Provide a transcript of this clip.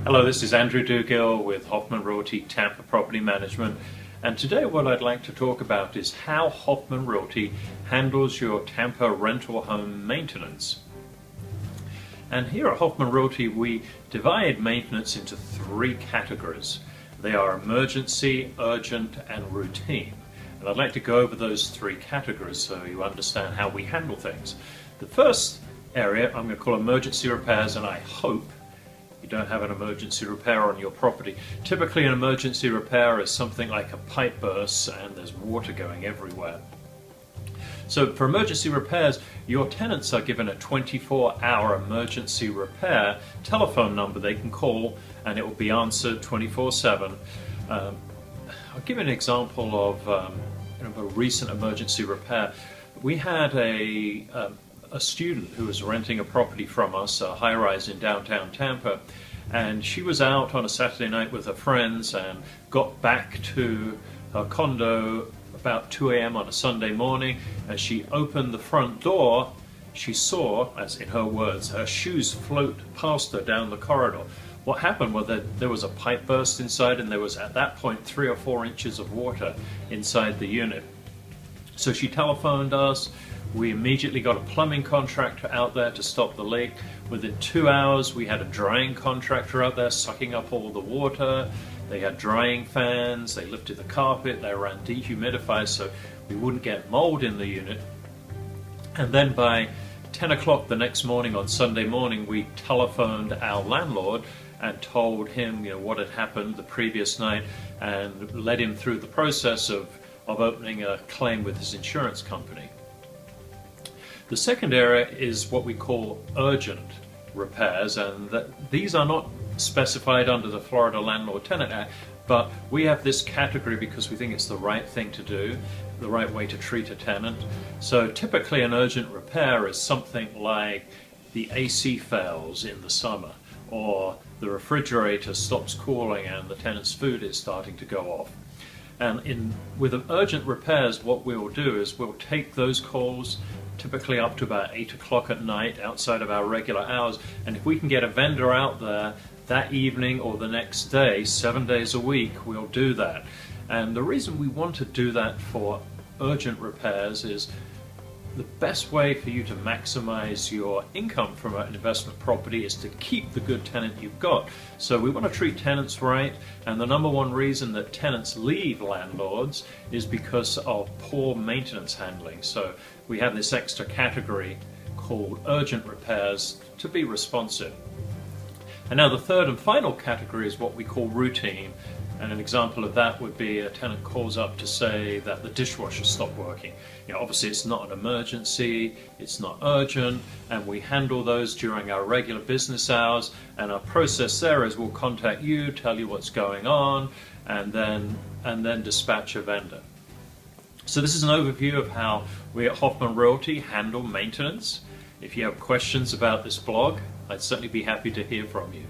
Hello, this is Andrew Dugill with Hoffman Realty Tampa Property Management, and today what I'd like to talk about is how Hoffman Realty handles your Tampa rental home maintenance. And here at Hoffman Realty we divide maintenance into three categories. They are emergency, urgent, and routine. And I'd like to go over those three categories so you understand how we handle things. The first area I'm going to call emergency repairs, and I hope you don't have an emergency repair on your property. Typically an emergency repair is something like a pipe burst and there's water going everywhere. So for emergency repairs, your tenants are given a 24-hour emergency repair telephone number they can call, and it will be answered 24/7. I'll give you an example of a recent emergency repair. We had a student who was renting a property from us, a high-rise in downtown Tampa, and she was out on a Saturday night with her friends and got back to her condo about 2 a.m. on a Sunday morning. As she opened the front door, she saw, as in her words, her shoes float past her down the corridor. What happened was that there was a pipe burst inside, and there was at that point 3 or 4 inches of water inside the unit. So she telephoned us. We immediately got a plumbing contractor out there to stop the leak. Within 2 hours we had a drying contractor out there sucking up all the water. They had drying fans, they lifted the carpet, they ran dehumidifiers so we wouldn't get mold in the unit. And then by 10 o'clock the next morning, on Sunday morning, we telephoned our landlord and told him what had happened the previous night and led him through the process of opening a claim with his insurance company. The second area is what we call urgent repairs, and these are not specified under the Florida Landlord-Tenant Act, but we have this category because we think it's the right thing to do, the right way to treat a tenant. So typically an urgent repair is something like the AC fails in the summer, or the refrigerator stops cooling and the tenant's food is starting to go off. And with urgent repairs, what we'll do is we'll take those calls typically up to about 8 o'clock at night outside of our regular hours, and if we can get a vendor out there that evening or the next day, 7 days a week, we'll do that. And the reason we want to do that for urgent repairs is the best way for you to maximize your income from an investment property is to keep the good tenant you've got. So we want to treat tenants right, and the number one reason that tenants leave landlords is because of poor maintenance handling. So we have this extra category called urgent repairs to be responsive. And now the third and final category is what we call routine. And an example of that would be a tenant calls up to say that the dishwasher stopped working. Obviously it's not an emergency, it's not urgent, and we handle those during our regular business hours, and our process there is we'll contact you, tell you what's going on, and then dispatch a vendor. So this is an overview of how we at Hoffman Realty handle maintenance. If you have questions about this blog, I'd certainly be happy to hear from you.